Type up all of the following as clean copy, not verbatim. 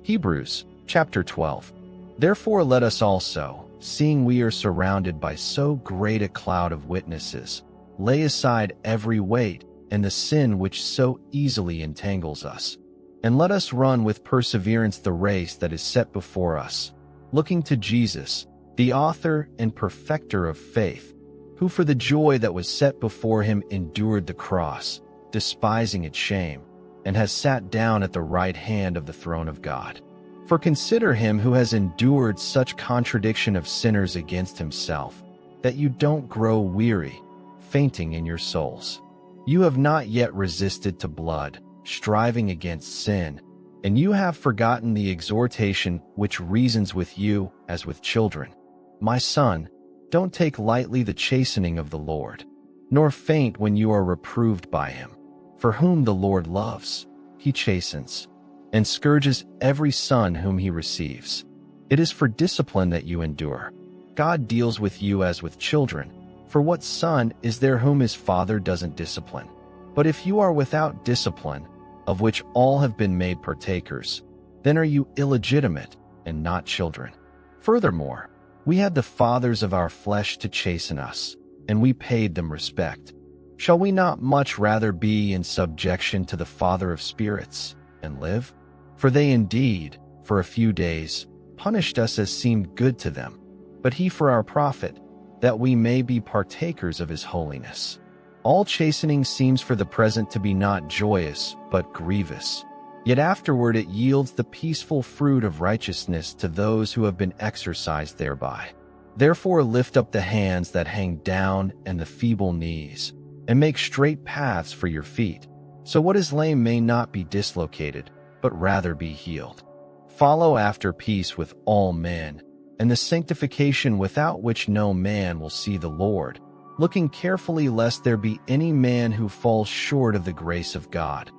Hebrews chapter 12. Therefore let us also, seeing we are surrounded by so great a cloud of witnesses, lay aside every weight and the sin which so easily entangles us, and let us run with perseverance the race that is set before us, looking to Jesus, the author and perfecter of faith, who for the joy that was set before him endured the cross, despising its shame, and has sat down at the right hand of the throne of God. For consider him who has endured such contradiction of sinners against himself, that you don't grow weary, fainting in your souls. You have not yet resisted to blood, striving against sin, and you have forgotten the exhortation which reasons with you as with children. My son, don't take lightly the chastening of the Lord, nor faint when you are reproved by him. For whom the Lord loves, he chastens, and scourges every son whom he receives. It is for discipline that you endure. God deals with you as with children. For what son is there whom his father doesn't discipline? But if you are without discipline, of which all have been made partakers, then are you illegitimate and not children. Furthermore, we had the fathers of our flesh to chasten us, and we paid them respect. Shall we not much rather be in subjection to the Father of spirits, and live? For they indeed, for a few days, punished us as seemed good to them, but he for our profit, that we may be partakers of his holiness. All chastening seems for the present to be not joyous, but grievous. Yet afterward it yields the peaceful fruit of righteousness to those who have been exercised thereby. Therefore lift up the hands that hang down and the feeble knees, and make straight paths for your feet, so what is lame may not be dislocated, but rather be healed. Follow after peace with all men, and the sanctification without which no man will see the Lord, looking carefully lest there be any man who falls short of the grace of God,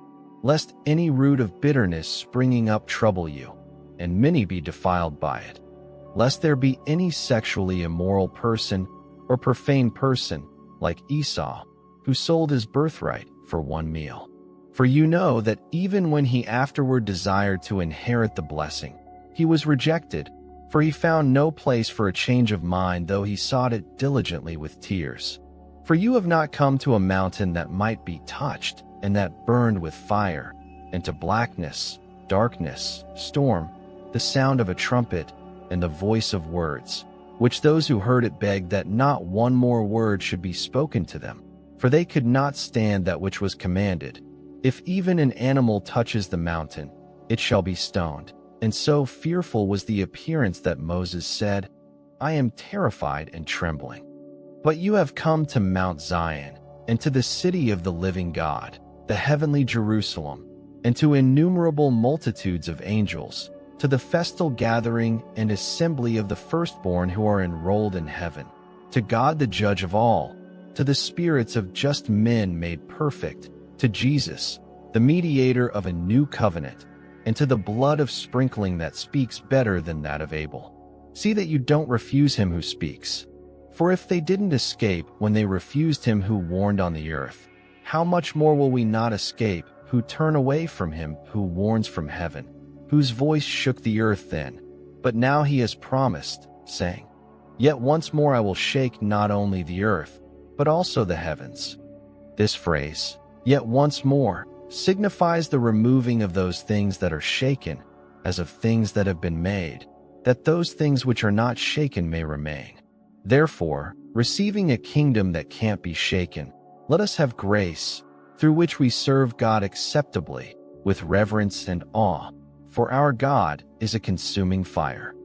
lest any root of bitterness springing up trouble you, and many be defiled by it, lest there be any sexually immoral person or profane person like Esau, who sold his birthright for one meal. For you know that even when he afterward desired to inherit the blessing, he was rejected, for he found no place for a change of mind, though he sought it diligently with tears. For you have not come to a mountain that might be touched, and that burned with fire, and to blackness, darkness, storm, the sound of a trumpet, and the voice of words, which those who heard it begged that not one more word should be spoken to them, for they could not stand that which was commanded. If even an animal touches the mountain, it shall be stoned. And so fearful was the appearance that Moses said, I am terrified and trembling. But you have come to Mount Zion, and to the city of the living God, the heavenly Jerusalem, and to innumerable multitudes of angels, to the festal gathering and assembly of the firstborn who are enrolled in heaven, to God the judge of all, to the spirits of just men made perfect, to Jesus, the mediator of a new covenant, and to the blood of sprinkling that speaks better than that of Abel. See that you don't refuse him who speaks. For if they didn't escape when they refused him who warned on the earth, how much more will we not escape who turn away from him who warns from heaven, whose voice shook the earth then, but now he has promised, saying, Yet once more I will shake not only the earth, but also the heavens. This phrase, yet once more, signifies the removing of those things that are shaken, as of things that have been made, that those things which are not shaken may remain. Therefore, receiving a kingdom that can't be shaken, let us have grace, through which we serve God acceptably, with reverence and awe, for our God is a consuming fire.